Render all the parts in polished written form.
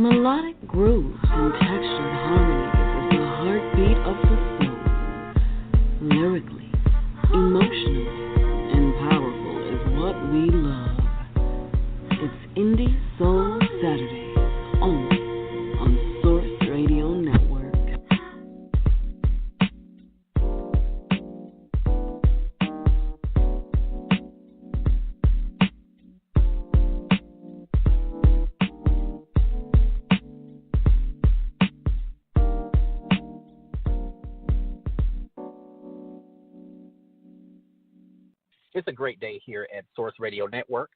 Melodic grooves and textured harmonies is the heartbeat of the soul. Lyrically, emotionally, and powerful is what we love. It's Indie Soul Saturday, only on Source Radio Network. It's a great day here at Source Radio Network.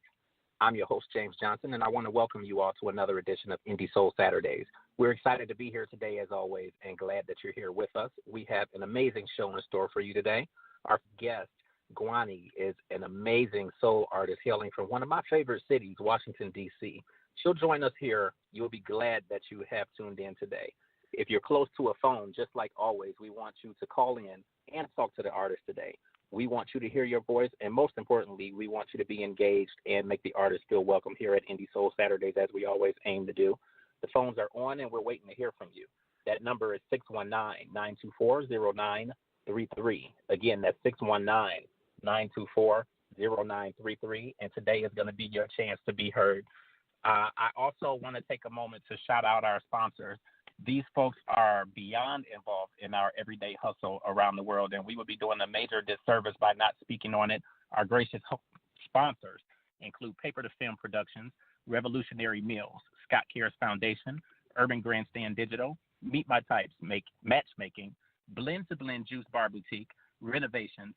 I'm your host, James Johnson, and I want to welcome you all to another edition of Indie Soul Saturdays. We're excited to be here today, as always, and glad that you're here with us. We have an amazing show in store for you today. Our guest, GWANNY, is an amazing soul artist hailing from one of my favorite cities, Washington, D.C. She'll join us here. You'll be glad that you have tuned in today. If you're close to a phone, just like always, we want you to call in and talk to the artist today. We want you to hear your voice, and most importantly, we want you to be engaged and make the artist feel welcome here at Indie Soul Saturdays, as we always aim to do. The phones are on, and we're waiting to hear from you. That number is 619-924-0933. Again, that's 619-924-0933, and today is going to be your chance to be heard. I also want to take a moment to shout out our sponsors. These folks are beyond involved in our everyday hustle around the world, and we would be doing a major disservice by not speaking on it. Our gracious sponsors include Paper to Film Productions, Revolutionary Meals, Scott Cares Foundation, Urban Grandstand Digital, Meet My Types, Matchmaking, Blend to Blend Juice Bar Boutique, Renovations,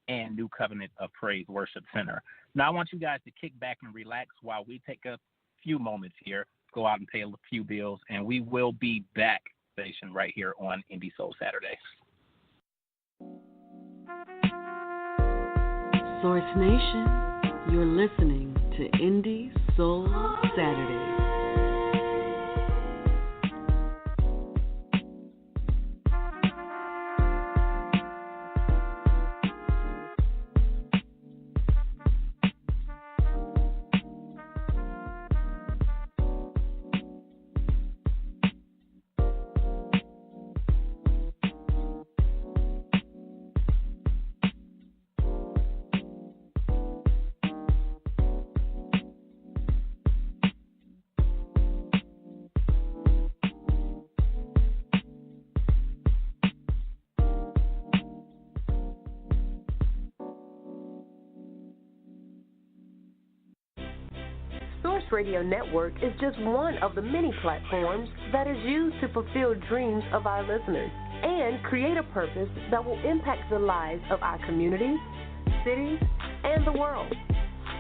and New Covenant of Praise Worship Center. Now, I want you guys to kick back and relax while we take a few moments here, go out and pay a few bills, and we will be back station right here on Indie Soul Saturday. Source Nation, you're listening to Indie Soul Saturday. Radio Network is just one of the many platforms that is used to fulfill dreams of our listeners and create a purpose that will impact the lives of our communities, cities, and the world.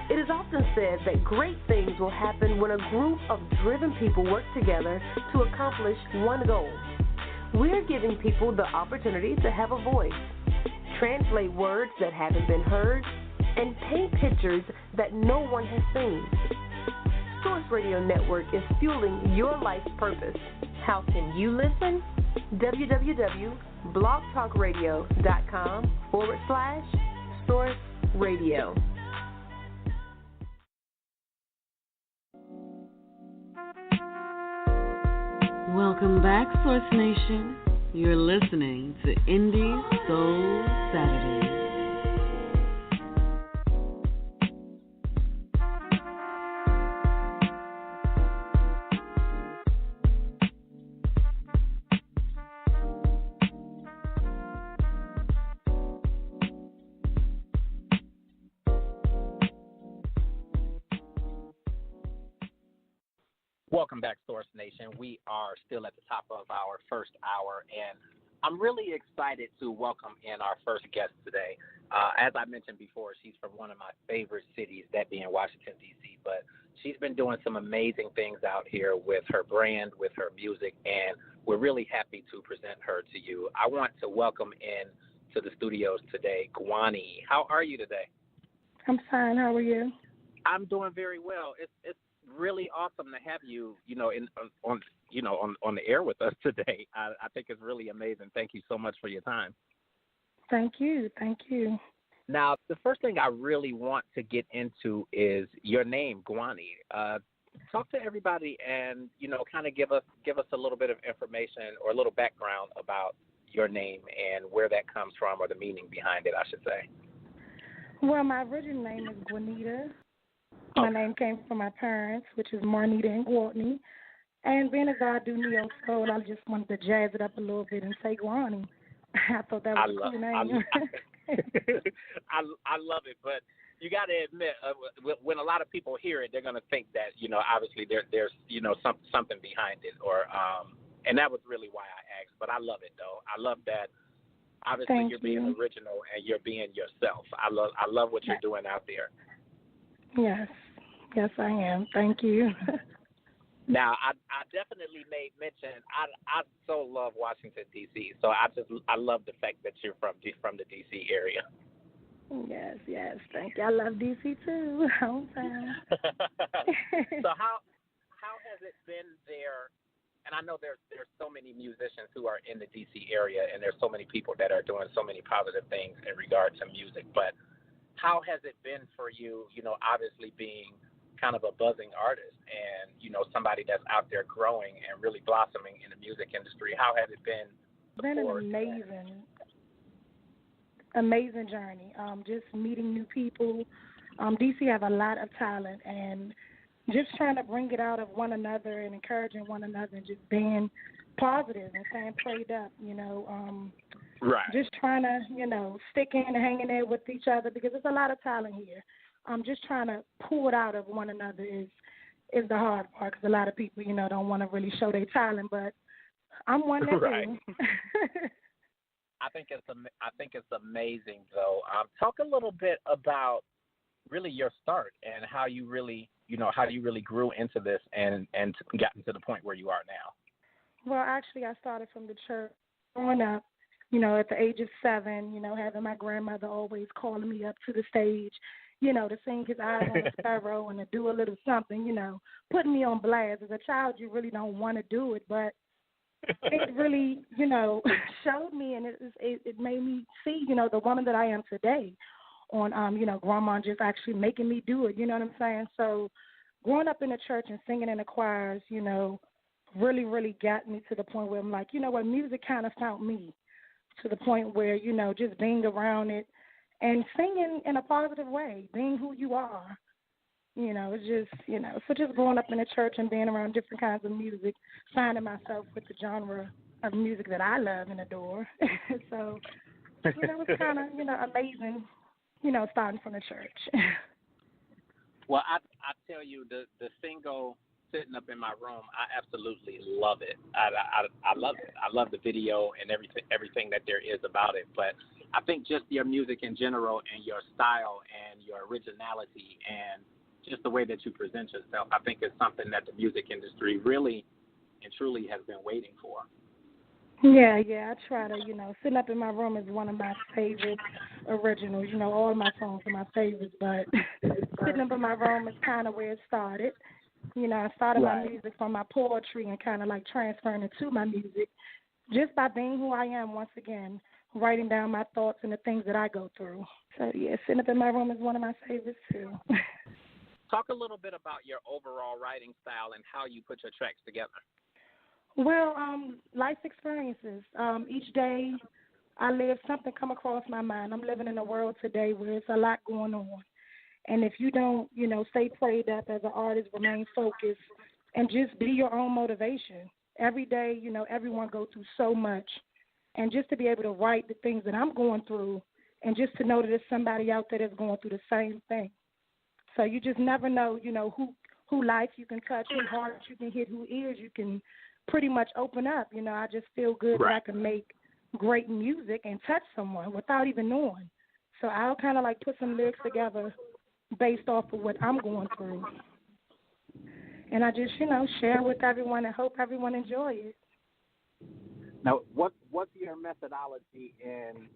It is often said that great things will happen when a group of driven people work together to accomplish one goal. We're giving people the opportunity to have a voice, translate words that haven't been heard, and paint pictures that no one has seen. Source Radio Network is fueling your life's purpose. How can you listen? www.blogtalkradio.com/Source Radio. Welcome back, Source Nation. You're listening to Indie Soul Saturday. Welcome back, Source Nation. We are still at the top of our first hour, and I'm really excited to welcome in our first guest today. As I mentioned before, she's from one of my favorite cities, that being Washington, D.C., but she's been doing some amazing things out here with her brand, with her music, and we're really happy to present her to you. I want to welcome in to the studios today, GWANNY. How are you today? I'm fine. How are you? I'm doing very well. It's really awesome to have you, on the air with us today. I think it's really amazing. Thank you so much for your time. Thank you. Now, the first thing I really want to get into is your name, GWANNY. talk to everybody and, kind of give us a little bit of information or a little background about your name and where that comes from or the meaning behind it, I should say. Well, my original name is GWANNY. My name came from my parents, which is Marnita and GWANNY. And being as I do neo soul, I just wanted to jazz it up a little bit and say GWANNY. I thought that was a cool name. I love it, but you got to admit, when a lot of people hear it, they're going to think that, obviously there's something behind it, or and that was really why I asked. But I love it though. I love that. Obviously, you're being original and you're being yourself. I love what you're doing out there. Yes, I am. Thank you. Now, I definitely made mention. I so love Washington D.C. So I love the fact that you're from the D.C. area. Yes, thank you. I love D.C. too. Hometown. So how has it been there? And I know there's so many musicians who are in the D.C. area, and there's so many people that are doing so many positive things in regard to music. But how has it been for you? Obviously being kind of a buzzing artist and somebody that's out there growing and really blossoming in the music industry. How has it been? Been an amazing journey. Just meeting new people. DC have a lot of talent, and just trying to bring it out of one another and encouraging one another and just being positive and staying prayed up, Right. Just trying to, stick in and hang in there with each other because there's a lot of talent here. Just trying to pull it out of one another is the hard part because a lot of people, don't want to really show their talent, but I'm one that right. do. I think it's amazing though. Talk a little bit about really your start and how you really grew into this and gotten to the point where you are now. Well, actually, I started from the church growing up, at the age of 7, having my grandmother always calling me up to the stage, to sing His Eyes on the Sparrow and to do a little something, putting me on blast. As a child, you really don't want to do it, but it really, showed me and it made me see, the woman that I am today on, Grandma just actually making me do it, you know what I'm saying? So growing up in the church and singing in the choirs, really, really got me to the point where I'm like, music kind of found me to the point where, just being around it and singing in a positive way, being who you are. It's just, so just growing up in the church and being around different kinds of music, finding myself with the genre of music that I love and adore. So, it's kind of, amazing, starting from the church. Well, I tell you, the single sitting up in my room, I absolutely love it. I love it. I love the video and everything that there is about it. But I think just your music in general and your style and your originality and just the way that you present yourself, I think is something that the music industry really and truly has been waiting for. Yeah, I try to, sitting up in my room is one of my favorite originals. All of my songs are my favorites, but sitting up in my room is kind of where it started. I started my music from my poetry and kind of like transferring it to my music just by being who I am once again, writing down my thoughts and the things that I go through. So, yeah, sitting up in my room is one of my favorites, too. Talk a little bit about your overall writing style and how you put your tracks together. Well, life experiences. Each day I live, something come across my mind. I'm living in a world today where there's a lot going on. And if you don't, stay prayed up as an artist, remain focused, and just be your own motivation. Every day, everyone goes through so much. And just to be able to write the things that I'm going through and just to know that there's somebody out there that's going through the same thing. So you just never know, who life you can touch, who heart you can hit, who ears you can pretty much open up. I just feel good that I can make great music and touch someone without even knowing. So I'll kind of like put some lyrics together based off of what I'm going through. And I just, share with everyone and hope everyone enjoy it. Now, what's your methodology in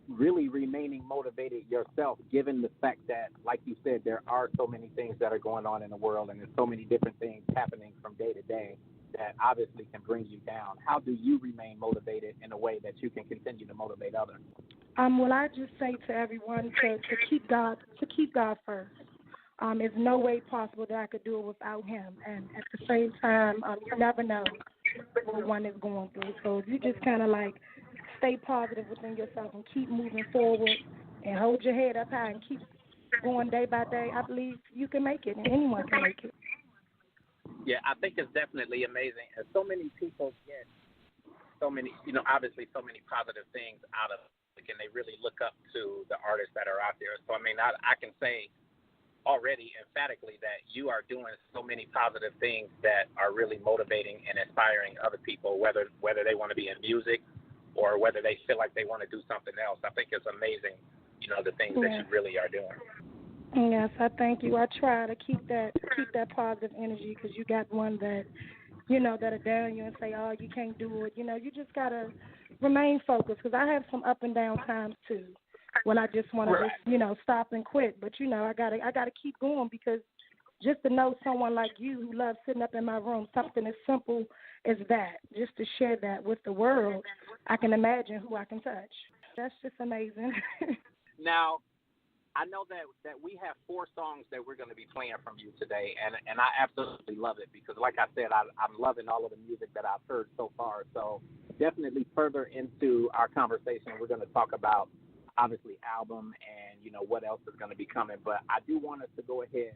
really remaining motivated yourself, given the fact that, like you said, there are so many things that are going on in the world and there's so many different things happening from day to day that obviously can bring you down? How do you remain motivated in a way that you can continue to motivate others? Well, I just say to everyone to keep God first. There's no way possible that I could do it without him. And at the same time, you never know what one is going through. So if you just kind of like stay positive within yourself and keep moving forward and hold your head up high and keep going day by day, I believe you can make it and anyone can make it. Yeah, I think it's definitely amazing. And so many people get so many, obviously so many positive things out of it, and they really look up to the artists that are out there. So, I mean, I can say already emphatically that you are doing so many positive things that are really motivating and inspiring other people, whether they want to be in music or whether they feel like they want to do something else. I think it's amazing, the things that you really are doing. Yes, I thank you. I try to keep that positive energy because you got one that, that'll down you and say, oh, you can't do it. You just got to remain focused because I have some up and down times too when I just want to just, stop and quit. But, I gotta keep going because just to know someone like you who loves sitting up in my room, something as simple as that, just to share that with the world, I can imagine who I can touch. That's just amazing. Now, I know that we have 4 songs that we're going to be playing from you today, and I absolutely love it because, like I said, I'm loving all of the music that I've heard so far. So definitely further into our conversation, we're going to talk about, obviously, album and, what else is going to be coming. But I do want us to go ahead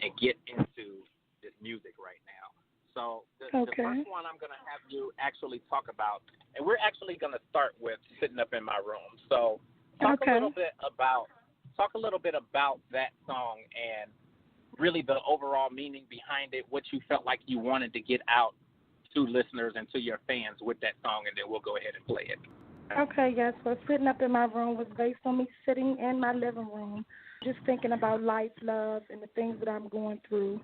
and get into this music right now. So the first one I'm going to have you actually talk about, and we're actually going to start with Sitting Up in My Room. So talk a little bit about that song and really the overall meaning behind it, what you felt like you wanted to get out to listeners and to your fans with that song, and then we'll go ahead and play it. Okay, yes. Well, Sitting Up in My Room was based on me sitting in my living room, just thinking about life, love, and the things that I'm going through.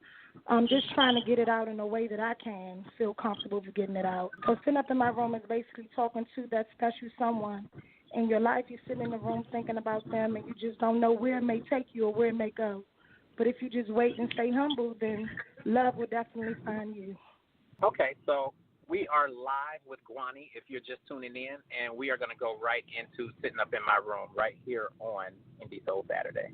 Just trying to get it out in a way that I can feel comfortable with getting it out. So Sitting Up in My Room is basically talking to that special someone in your life. You're sitting in the room thinking about them, and you just don't know where it may take you or where it may go. But if you just wait and stay humble, then love will definitely find you. Okay, so we are live with GWANNY if you're just tuning in, and we are going to go right into Sitting Up in My Room right here on Indie Soul Saturday.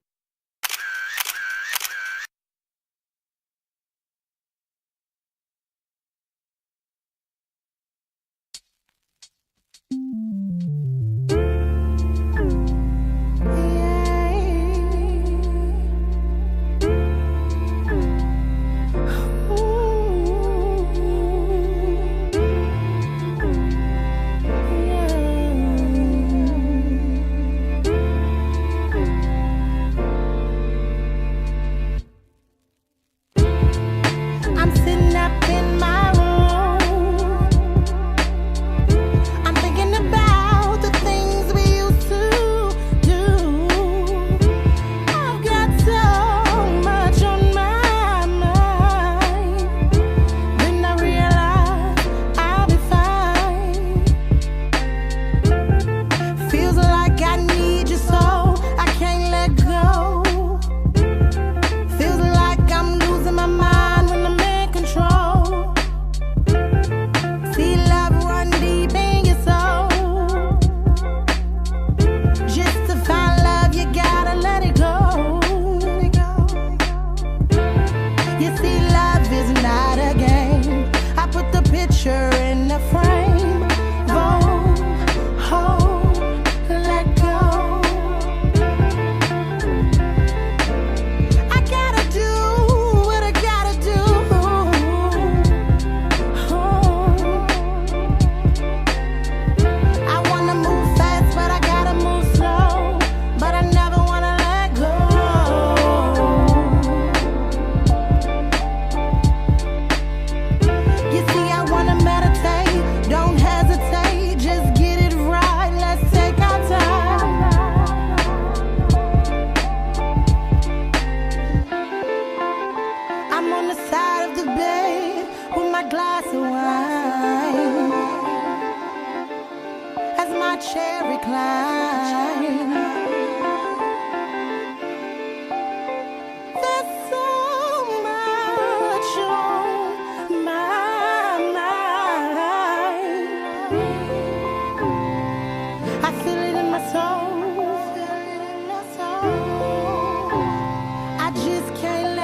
I just can't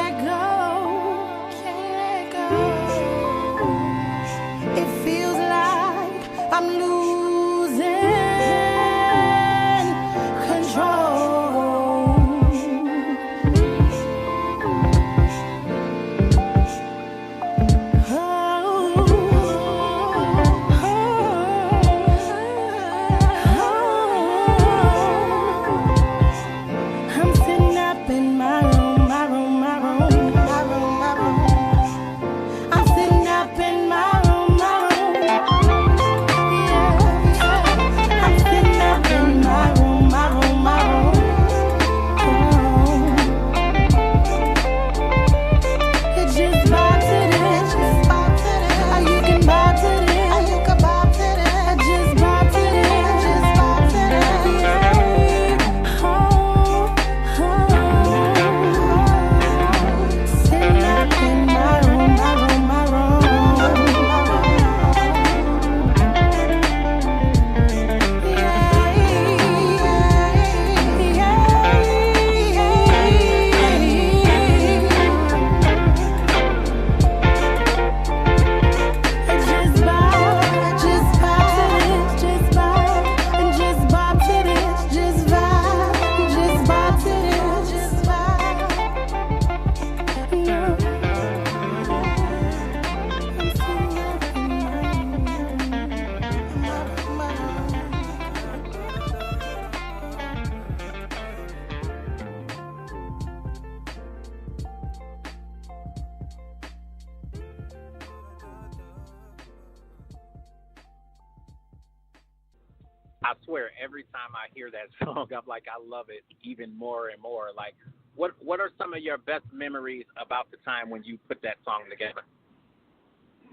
I swear, every time I hear that song, I'm like, I love it even more and more. Like, what are some of your best memories about the time when you put that song together?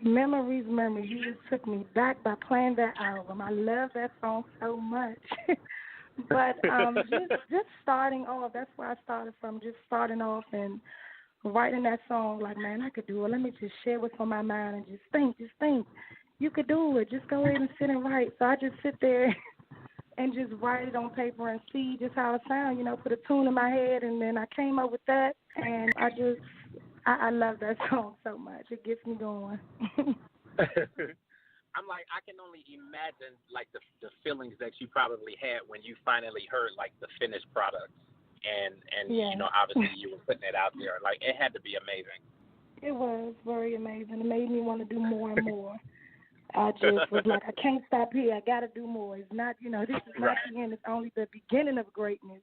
Memories. You just took me back by playing that album. I love that song so much. But just starting off, that's where I started from, just starting off and writing that song, like, man, I could do it. Let me just share what's on my mind and just think. You could do it. Just go ahead and sit and write. So I just sit there and just write it on paper and see just how it sounds, put a tune in my head, and then I came up with that, and I love that song so much. It gets me going. I'm like, I can only imagine, like, the feelings that you probably had when you finally heard, like, the finished product. And yeah. Obviously you were putting it out there. Like, it had to be amazing. It was very amazing. It made me want to do more and more. I just was like, I can't stop here. I got to do more. It's not, this is not the end. It's only the beginning of greatness.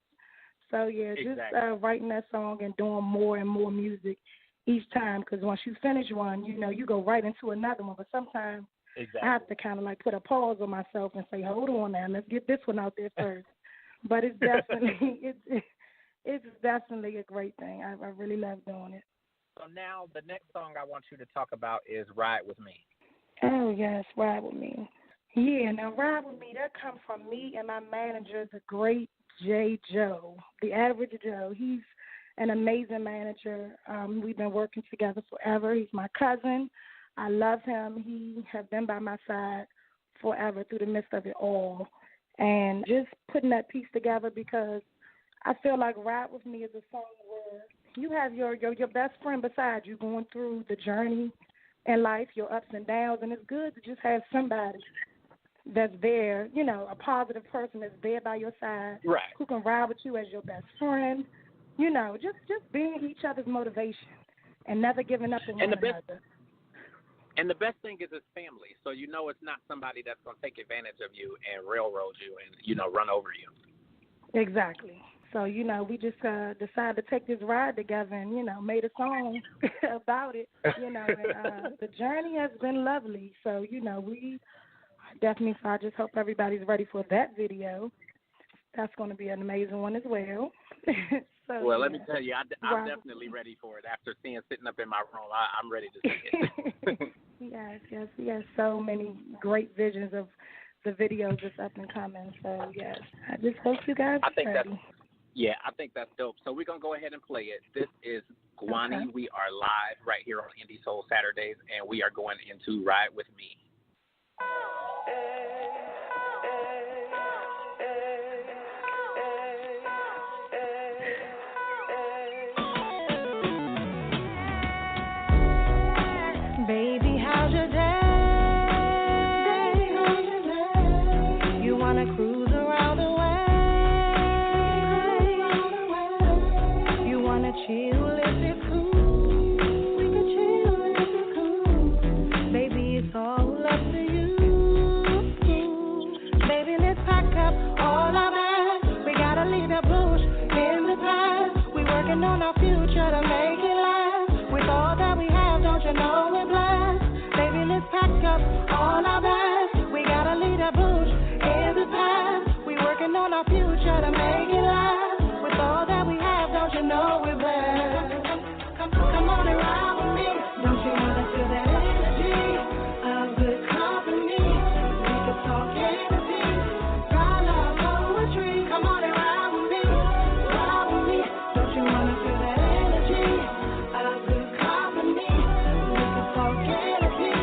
So, yeah, exactly. Just writing that song and doing more and more music each time, because once you finish one, you go right into another one. But sometimes exactly. I have to kind of like put a pause on myself and say, hold on now, let's get this one out there first. But it's definitely it's definitely a great thing. I really love doing it. So now the next song I want you to talk about is Ride With Me. Oh, yes, Ride With Me. Yeah, now Ride With Me, that comes from me and my manager, the great J. Joe, the average Joe. He's an amazing manager. We've been working together forever. He's my cousin. I love him. He has been by my side forever through the midst of it all. And just putting that piece together, because I feel like Ride With Me is a song where you have your best friend beside you going through the journey in life, your ups and downs, and it's good to just have somebody that's there, a positive person that's there by your side, right, who can ride with you as your best friend, just being each other's motivation and never giving up on one another. And the best thing is it's family, so it's not somebody that's going to take advantage of you and railroad you and, run over you. Exactly. So, we just decided to take this ride together and, made a song about it, and the journey has been lovely. So, we definitely, so I just hope everybody's ready for that video. That's going to be an amazing one as well. So, well, let me tell you, I'm definitely ready for it. After sitting up in my room, I'm ready to see it. Yes. We have so many great visions of the videos that's up and coming. So, yes, I just hope you guys are ready. I think that's dope. So we're going to go ahead and play it. This is GWANNY. Okay. We are live right here on Indie Soul Saturdays, and we are going into Ride With Me. Baby, how's your day? You want to cruise around the way? You want to chill if it's cool? We can chill if it's cool. Baby, it's all up to you. Baby, let's pack up all our bags. We gotta leave the bush in the past. We working on our future to make it last. With all that we have, don't you know we're blessed? Baby, let's pack up all our bags. We gotta leave the bush in the past. We working on our future to make it last. With all that we have, don't you know we're blessed? Come on and ride with me. Don't you wanna feel that energy of good company? We can talk energy, ride our poetry. Come on and ride with me. Ride with me. Don't you wanna feel that energy of good company? We can talk energy,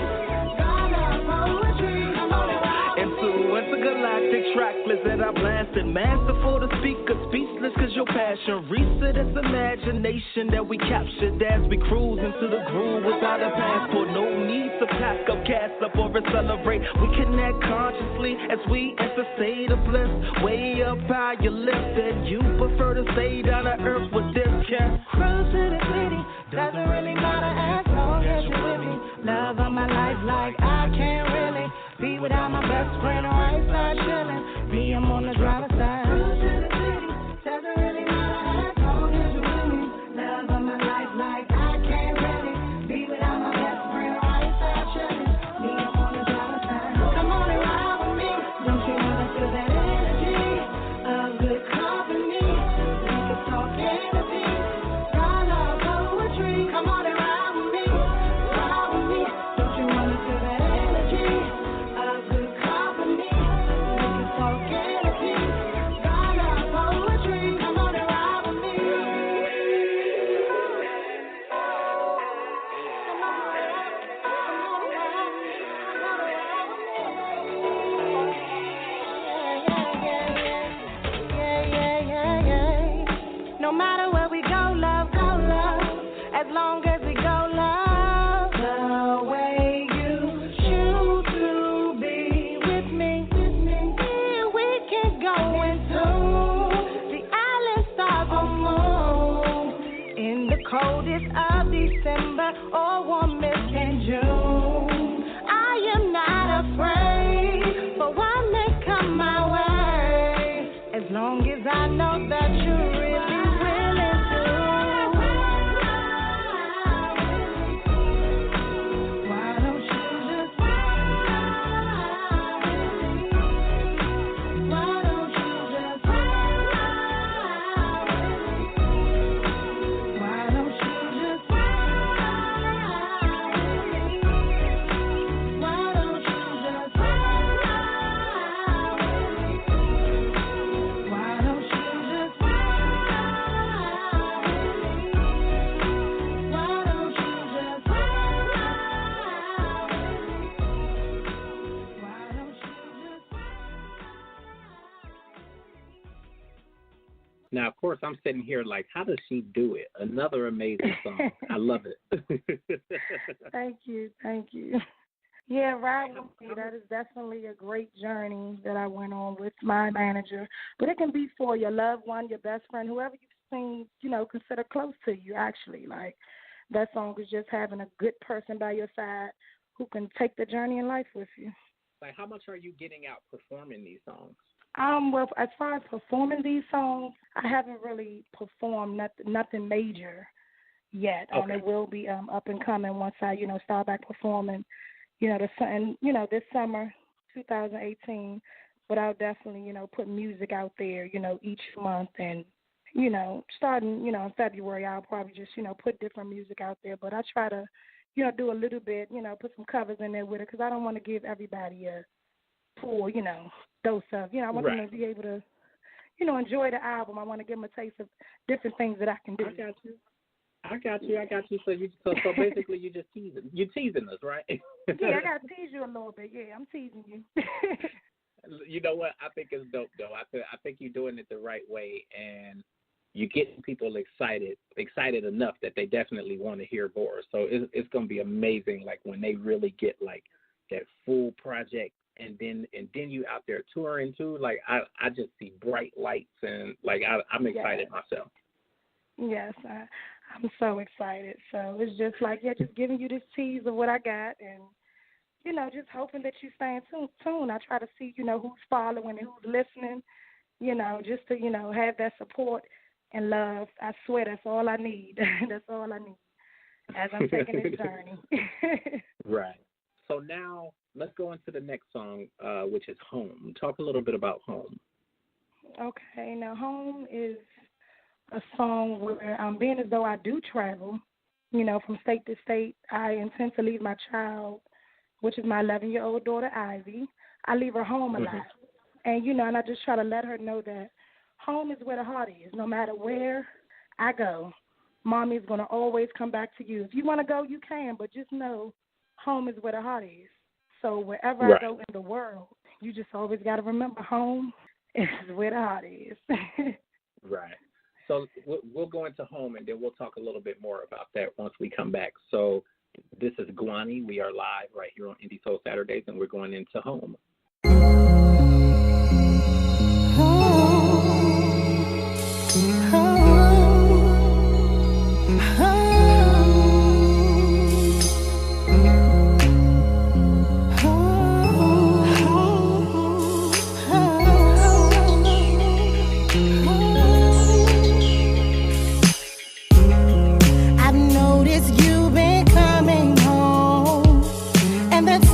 ride our poetry. Come on and ride with me. Influence a galactic track list that I blasted. Masterful to speaker, speechless cause your passion. Reset this imagination that we captured as we cruise into the groove without a passport. No need to pack up, cast up, or celebrate. We connect consciously as we enter state of bliss. Way up high you lift and you prefer to stay down to earth with this cat. Cruise to the city, doesn't really matter as long as you're with me. Love of my life like I can't really be without my best friend or I start chilling. Me, I'm on the driver's side. Cruise to the city, doesn't really matter as long as you're with me. Love of my life like I can't really be without my best friend or I start chilling. Me, I'm on the driver's side. Come on and ride with me. Don't you wanna feel that? Now, of course, I'm sitting here like, how does she do it? Another amazing song. I love it. Thank you. Yeah, Ride With Me, that is definitely a great journey that I went on with my manager. But it can be for your loved one, your best friend, whoever you seem, consider close to you, actually. Like, that song is just having a good person by your side who can take the journey in life with you. Like, how much are you getting out performing these songs? Well, as far as performing these songs, I haven't really performed nothing major yet. Okay. It will be up and coming once I, start back performing, this summer, 2018. But I'll definitely, put music out there, each month. And, starting, in February, I'll probably just, put different music out there. But I try to, do a little bit, put some covers in there with it because I don't want to give everybody a full, dose of, I want them to be able to, enjoy the album. I want to give them a taste of different things that I can do. I got you. So basically you're just teasing. You're teasing us, right? Yeah, I got to tease you a little bit. Yeah, I'm teasing you. You know what? I think it's dope, though. I think you're doing it the right way, and you're getting people excited enough that they definitely want to hear more. So it's going to be amazing, like, when they really get, like, that full project. And then you out there touring too. Like I just see bright lights and like I'm excited myself. Yes, I'm so excited. So it's just like just giving you this tease of what I got, and just hoping that you stay in tune. I try to see who's following and who's listening. Just to have that support and love. I swear that's all I need. That's all I need as I'm taking this journey. Right. So now let's go into the next song, which is Home. Talk a little bit about Home. Okay. Now, Home is a song where being as though I do travel, from state to state, I intend to leave my child, which is my 11-year-old daughter, Ivy. I leave her home a lot. And, and I just try to let her know that home is where the heart is. No matter where I go, Mommy is going to always come back to you. If you want to go, you can, but just know home is where the heart is. So wherever I go in the world, you just always got to remember home is where the heart is. Right. So we'll go into Home, and then we'll talk a little bit more about that once we come back. So this is GWANNY. We are live right here on Indie Soul Saturdays, and we're going into Home.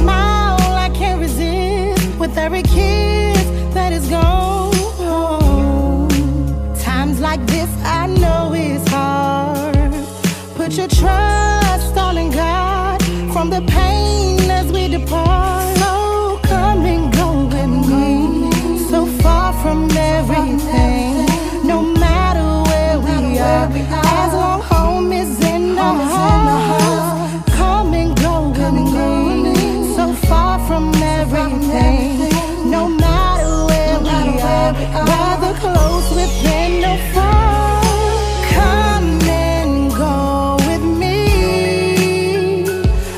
Smile, I can't resist. from everything, no matter where we are, as long home is in the house. Come and go with me, so far from everything, no matter where we are, rather close within no far. Come and go with me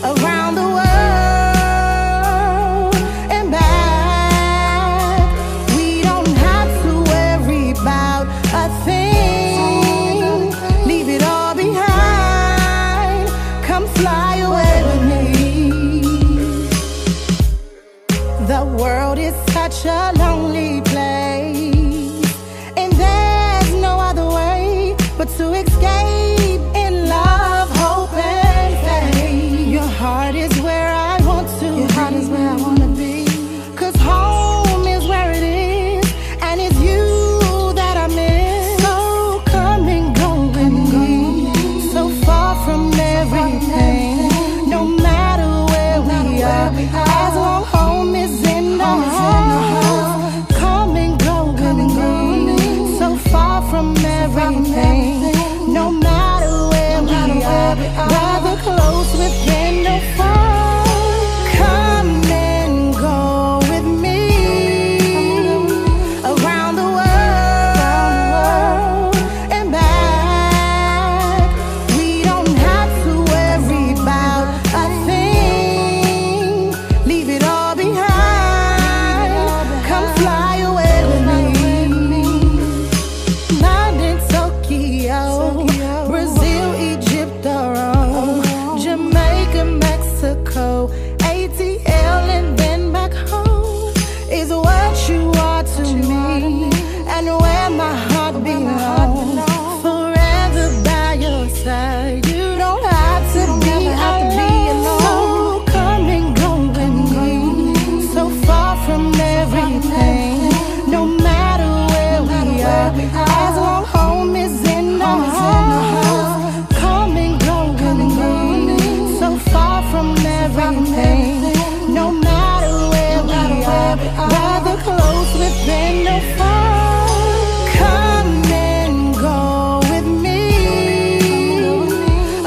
around the world and back. We don't have to worry about a thing. Leave it all behind. Come fly away with me. The world is such a lonely place, and there's no other way but to escape in love, hope, and faith. Your heart is where I want to be. Your heart is where I want to be. 'Cause home is where it is, and it's you that I miss. So come and go with me, so far from everything, no matter where we are, as long home is in the house. Come and go with me, so far from everything, no matter where we are, rather close within no far. Come and go with me around the world and back. We don't have to worry about a thing. Leave it all behind. Come fly away with me. London, Tokyo, Brazil, Egypt, or Rome, Jamaica, Mexico, ATL, and then back home is what you are to me, and where my heart belongs. Forever by your side, you don't have to be alone. So come and go with me, so far from everything, no matter where we are, as long home is in the house. Come and go with me, so far from everything, no matter where we are, rather close within no far. Come and go with me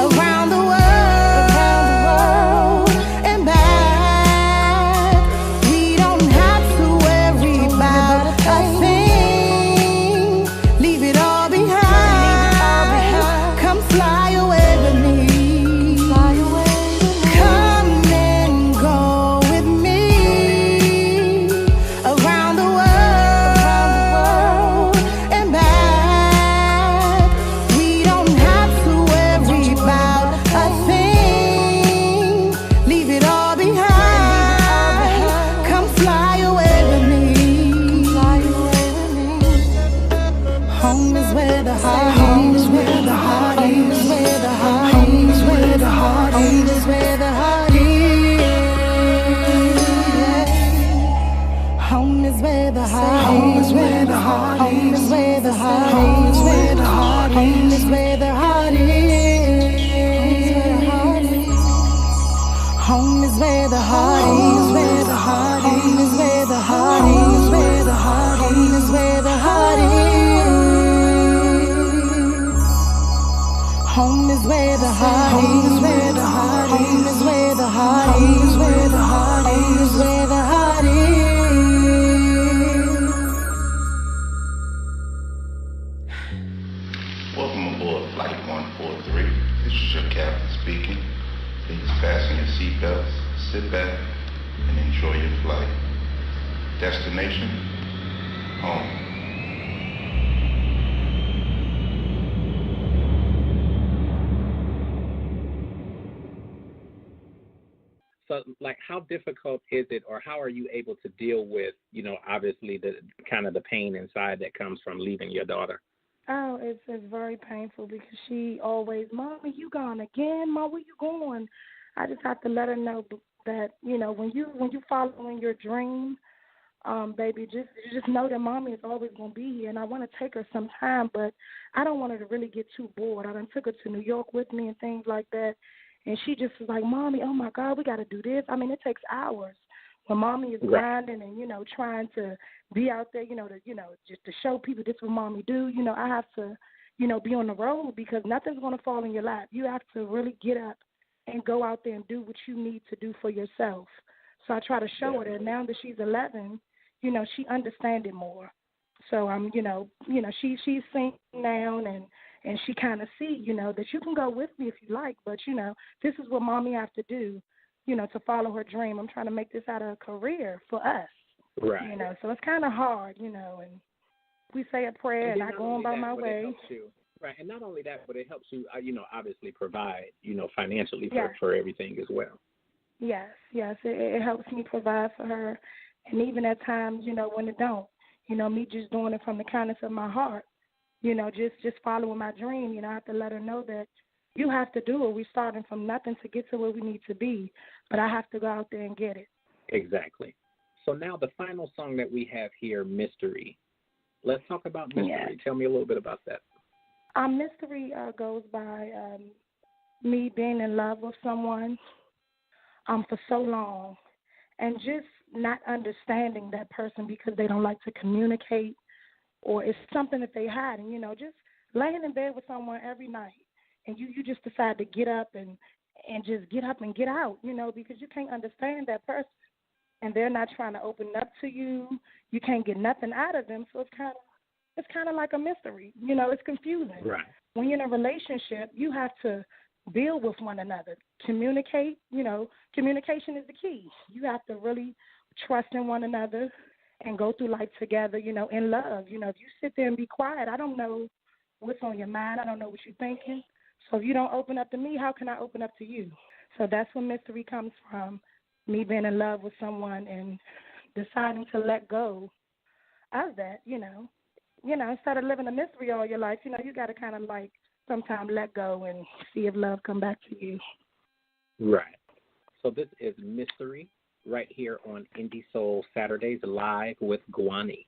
around the world and back. We don't have to worry about a thing. Leave it all behind. Come fly away with me. Come and go with me around the world and back. We don't have to worry about a thing. Leave it all behind. Come fly away with me. Home is where the heart is, where the heart is, where the heart is, where the heart is, where the heart is. Home is where the heart is, where the heart is, where the heart is, where the heart is, where the heart is. Home is where the heart is, where the heart is, where the heart is, where the heart is, where the heart is. Home is where the heart is, where the heart is, where the heart is, where the heart is, where the heart is. Welcome aboard Flight 143. This is your captain speaking. Please fasten your seatbelts, sit back, and enjoy your flight. Destination, home. So, like, how difficult is it, or how are you able to deal with, obviously the kind of the pain inside that comes from leaving your daughter? Oh, it's very painful because she always, Mommy, you gone again? Mom, where you going? I just have to let her know that, when you following your dream, baby, just know that Mommy is always going to be here, and I want to take her sometime, but I don't want her to really get too bored. I done took her to New York with me and things like that, and she just was like, Mommy, oh, my God, we got to do this. I mean, it takes hours When mommy is grinding and, trying to be out there, just to show people this is what mommy do, I have to, be on the road because nothing's going to fall in your lap. You have to really get up and go out there and do what you need to do for yourself. So I try to show her that now that she's 11, she understands it more. So she's seen now and she kind of see, that you can go with me if you like, but this is what mommy have to do, to follow her dream. I'm trying to make this out of a career for us. Right. So it's kind of hard, and we say a prayer and I go on by my way. Right, and not only that, but it helps you, obviously provide, financially for everything as well. Yes, it helps me provide for her, and even at times, when it don't, me just doing it from the kindness of my heart, just following my dream, I have to let her know that you have to do it. We're starting from nothing to get to where we need to be, but I have to go out there and get it. Exactly. So now the final song that we have here, Mystery. Let's talk about Mystery. Yeah. Tell me a little bit about that. Mystery goes by me being in love with someone for so long and just not understanding that person because they don't like to communicate or it's something that they hide. And, just laying in bed with someone every night and you just decide to get up and just get up and get out, because you can't understand that person and they're not trying to open up to you. You can't get nothing out of them, so it's kind of like a mystery. It's confusing. Right. When you're in a relationship, you have to build with one another. Communicate, communication is the key. You have to really trust in one another and go through life together, in love. If you sit there and be quiet, I don't know what's on your mind. I don't know what you're thinking. So if you don't open up to me, how can I open up to you? So that's where mystery comes from, me being in love with someone and deciding to let go of that, instead of living a mystery all your life, you got to kind of like sometimes let go and see if love come back to you. Right. So this is Mystery right here on Indie Soul Saturdays live with GWANNY.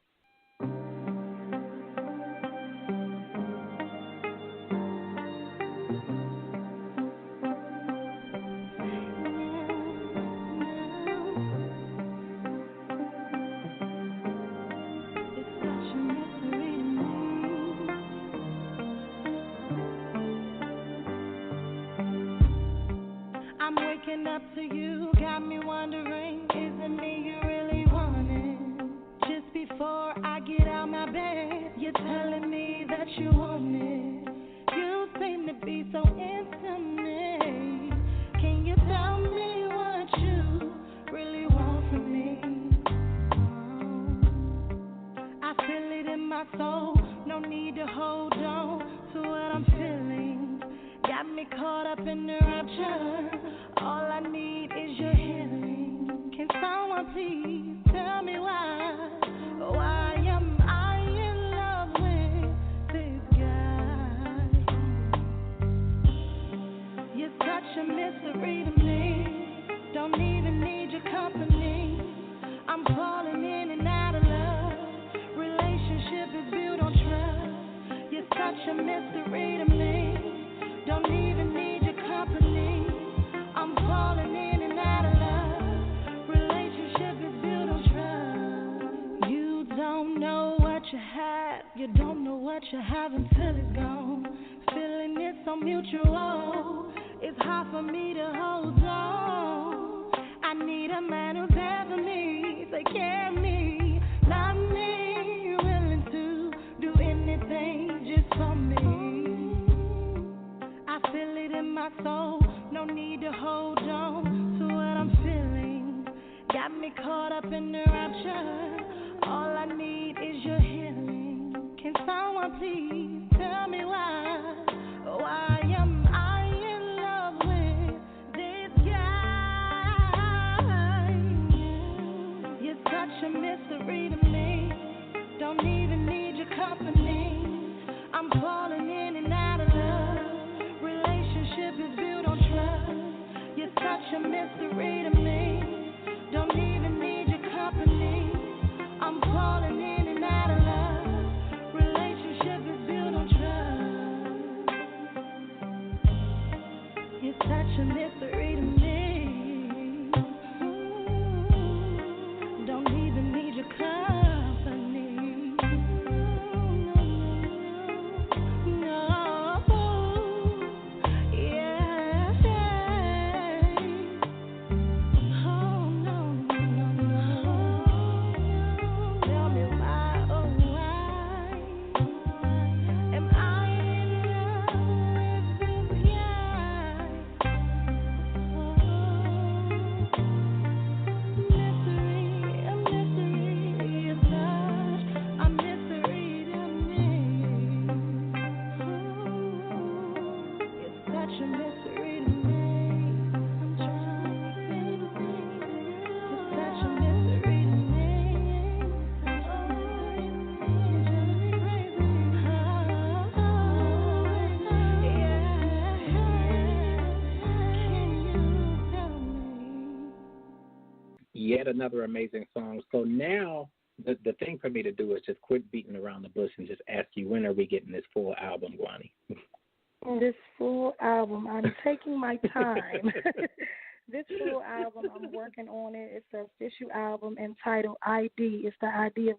Up to you, got me wondering, is it me you really wanted? Just before I get out my bed, you're telling me that you want it. You seem to be so intimate. Can you tell me what you really want from me? I feel it in my soul, no need to hold on to what I'm feeling. Got me caught up in the rapture. All I need is your healing. Can someone please tell me why? Why am I in love with this guy? You're such a mystery to me. Don't even need your company. I'm falling in and out of love. Relationship is built on trust. You're such a mystery to me. Don't even need your company. I'm falling in and out of love. Relationship is built on trust. You don't know what you have. You don't know what you have until it's gone. Feeling it so mutual. It's hard for me to hold on. I need a man who's there for me, take care of me, love me, willing to do anything just for me. I feel it in my soul, no need to hold on to what I'm feeling. Got me caught up in the rapture. All I need is your healing. Can someone please tell me why? Why am I in love with this guy? You're such a yet another amazing song. So now the thing for me to do is just quit beating around the bush and just ask you, when are we getting this full album, Gwani? This full album, I'm taking my time. This full album, I'm working on it. It's an official album entitled ID. It's the ID of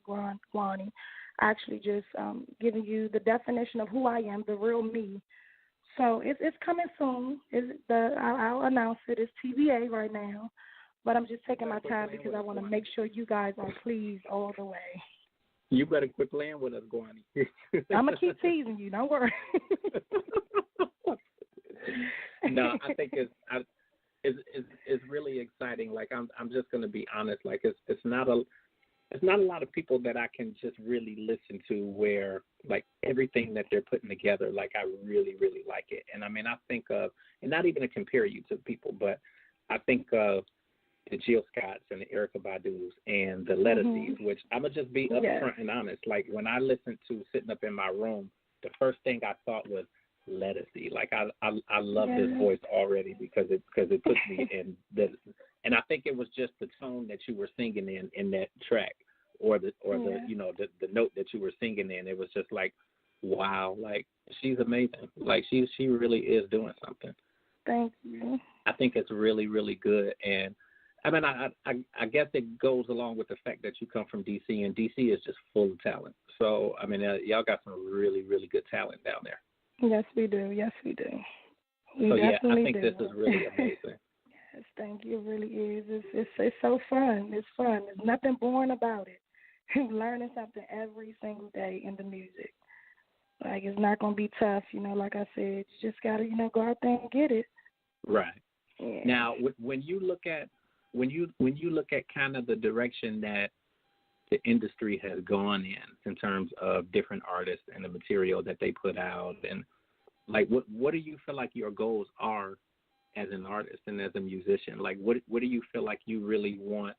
Gwani. Actually just giving you the definition of who I am, the real me. So it's coming soon. I'll announce it. It's TBA right now. But I'm just taking my time because I want to make sure you guys are pleased all the way. You better quit playing with us, Gwani. I'm going to keep teasing you. Don't worry. No, I think it's really exciting. Like I'm just going to be honest. Like it's not a lot of people that I can just really listen to where like everything that they're putting together, like I really, really like it. And I mean, I think of, and not even to compare you to people, but I think of the Jill Scotts and the Erykah Badu's and the Lettuces, which I'm going to just be upfront and honest. Like when I listened to Sitting Up in My Room, the first thing I thought was Lettucey. Like I love his voice already because it puts me in the, and I think it was just the tone that you were singing in that track or the you know the note that you were singing in. It was just like, wow, like she's amazing. Like she really is doing something. Thank you. I think it's really, really good. And I mean, I guess it goes along with the fact that you come from D.C., and D.C. is just full of talent. So, I mean, y'all got some really, really good talent down there. Yes, we do. Yes, we do. We I think do. this is really amazing. Yes, thank you. It really is. It's so fun. It's fun. There's nothing boring about it. You're learning something every single day in the music. Like, it's not going to be tough, you know, like I said. You just got to, you know, go out there and get it. Right. Yeah. Now, when you look at kind of the direction that the industry has gone in terms of different artists and the material that they put out, and like what do you feel like your goals are as an artist and as a musician? Like what do you feel like you really want?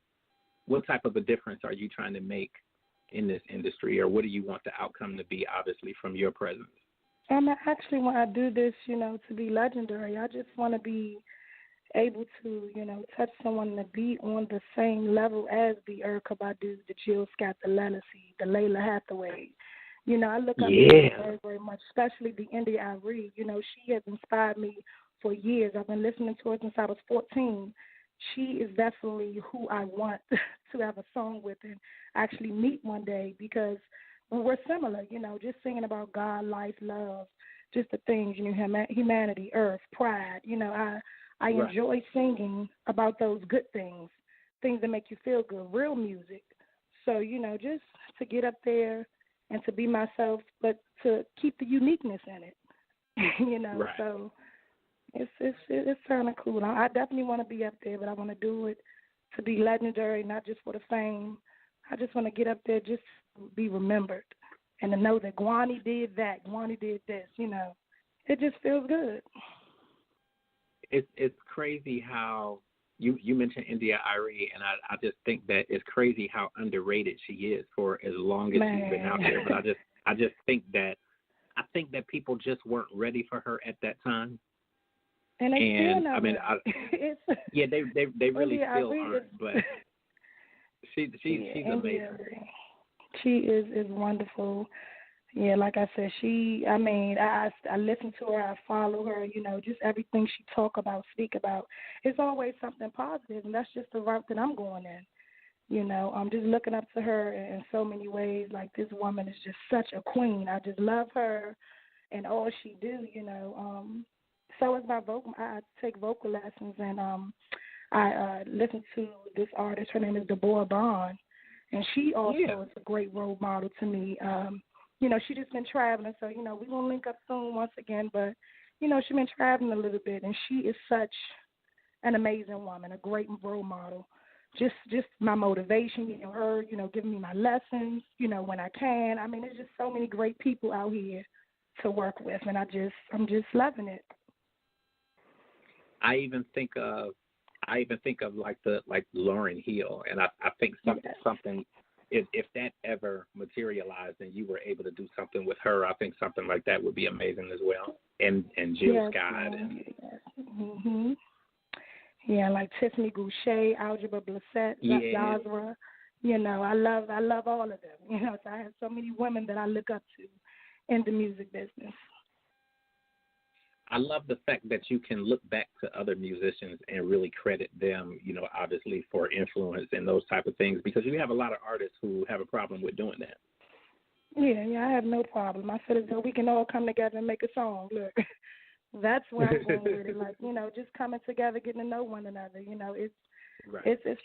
What type of a difference are you trying to make in this industry, or what do you want the outcome to be, obviously, from your presence? Actually, when I do this, you know, to be legendary, I just want to be able to, you know, touch someone to be on the same level as the Erykah Badu, the Jill Scott, the Lettucey, the Layla Hathaway. You know, I look up to her very, very much, especially the Indie Artist. You know, she has inspired me for years. I've been listening to her since I was 14. She is definitely who I want to have a song with and actually meet one day, because we're similar, you know, just singing about God, life, love, just the things, you know, humanity, earth, pride. You know, I enjoy singing about those good things that make you feel good, real music. So, you know, just to get up there and to be myself, but to keep the uniqueness in it, you know. Right. So it's kind of cool. I definitely want to be up there, but I want to do it to be legendary, not just for the fame. I just want to get up there just to be remembered and to know that Gwani did that, Gwani did this, you know. It just feels good. It's crazy how you mentioned Indie Artist, and I just think that it's crazy how underrated she is for as long as she's been out there. But I just think that people just weren't ready for her at that time. And they still not. I mean, they really still aren't. But she's amazing. She is wonderful. Yeah, like I said, I listen to her, I follow her, you know, just everything she talk about, speak about. It's always something positive, and that's just the route that I'm going in. You know, I'm just looking up to her in so many ways. Like, this woman is just such a queen. I just love her and all she do, you know. So is my vocal. I take vocal lessons, and I listen to this artist. Her name is Deborah Bond, and she also is a great role model to me. You know, she just been traveling, so, you know, we're going to link up soon once again. But, you know, she's been traveling a little bit, and she is such an amazing woman, a great role model. Just my motivation, you know, her, you know, giving me my lessons, you know, when I can. I mean, there's just so many great people out here to work with, and I'm just loving it. I even think of like Lauryn Hill, and I think something if that ever materialized and you were able to do something with her, I think something like that would be amazing as well. And Jill Scott. Yeah, like Tiffany Goucher, Algebra Blissett, Yazra. You know, I love all of them. You know, so I have so many women that I look up to in the music business. I love the fact that you can look back to other musicians and really credit them, you know, obviously for influence and those type of things, because you have a lot of artists who have a problem with doing that. Yeah, I have no problem. I feel as though we can all come together and make a song. Look, that's where I'm going with it. Like, you know, just coming together, getting to know one another. You know, it's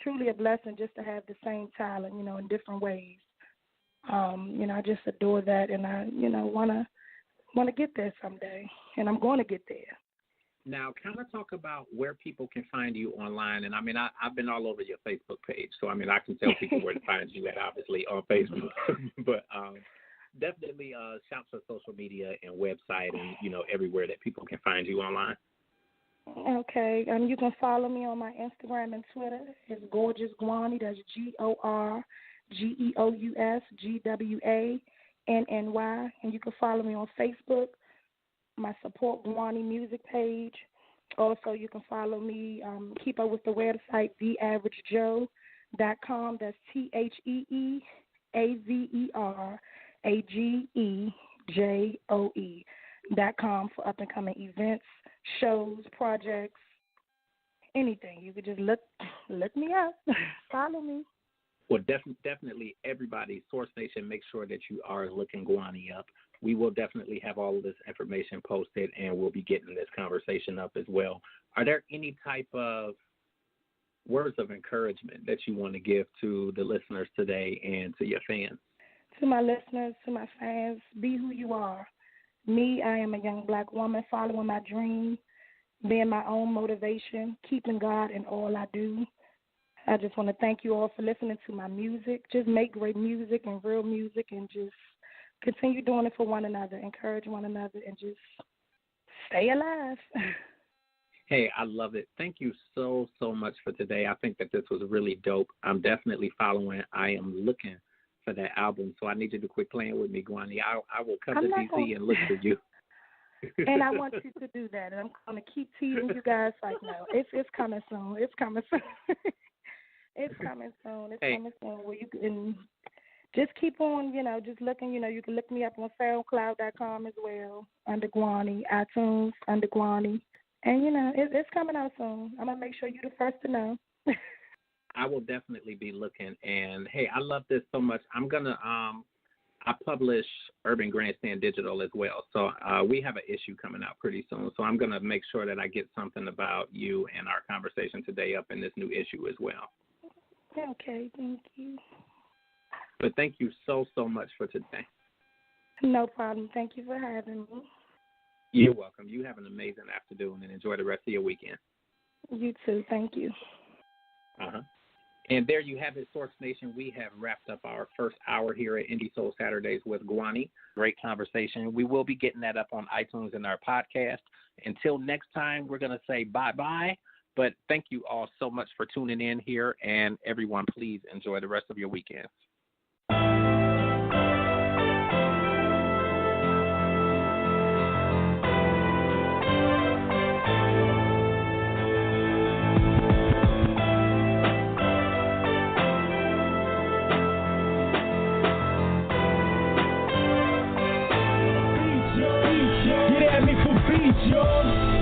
truly a blessing just to have the same talent, you know, in different ways. You know, I just adore that, and I, you know, want to get there someday, and I'm going to get there. Now, kind of talk about where people can find you online. And, I mean, I've been all over your Facebook page, so, I mean, I can tell people where to find you at, obviously, on Facebook. But definitely shout to social media and website and, you know, everywhere that people can find you online. Okay. You can follow me on my Instagram and Twitter. It's Gorgeous Gwanny. That's GorgeousGwanny. And you can follow me on Facebook, my Support Gwanny music page. Also, you can follow me, keep up with the website, theaveragejoe.com. That's TheAverageJoe.com for up-and-coming events, shows, projects, anything. You could just look me up, follow me. Well, definitely, everybody, Source Nation, make sure that you are looking Gwanny up. We will definitely have all of this information posted, and we'll be getting this conversation up as well. Are there any type of words of encouragement that you want to give to the listeners today and to your fans? To my listeners, to my fans, be who you are. Me, I am a young black woman following my dream, being my own motivation, keeping God in all I do. I just want to thank you all for listening to my music. Just make great music and real music, and just continue doing it for one another, encourage one another, and just stay alive. Hey, I love it. Thank you so much for today. I think that this was really dope. I'm definitely following. I am looking for that album, so I need you to quit playing with me, Gwanny. I will come to DC and look for you. And I want you to do that, and I'm going to keep teasing you guys like, no, it's coming soon. It's coming soon. It's coming soon. It's coming soon. Well, you can just keep on, you know, just looking. You know, you can look me up on SoundCloud.com as well, under Gwanny, iTunes, under Gwanny. And, you know, it's coming out soon. I'm going to make sure you're the first to know. I will definitely be looking. And, hey, I love this so much. I'm going to I publish Urban Grandstand Digital as well. So we have an issue coming out pretty soon. So I'm going to make sure that I get something about you and our conversation today up in this new issue as well. Okay, thank you. But thank you so much for today. No problem. Thank you for having me. You're welcome. You have an amazing afternoon, and enjoy the rest of your weekend. You too. Thank you. And there you have it, Source Nation. We have wrapped up our first hour here at Indie Soul Saturdays with Gwanny. Great conversation. We will be getting that up on iTunes and our podcast. Until next time, we're going to say bye-bye. But thank you all so much for tuning in here. And everyone, please enjoy the rest of your weekend. Get at me for beats, yo.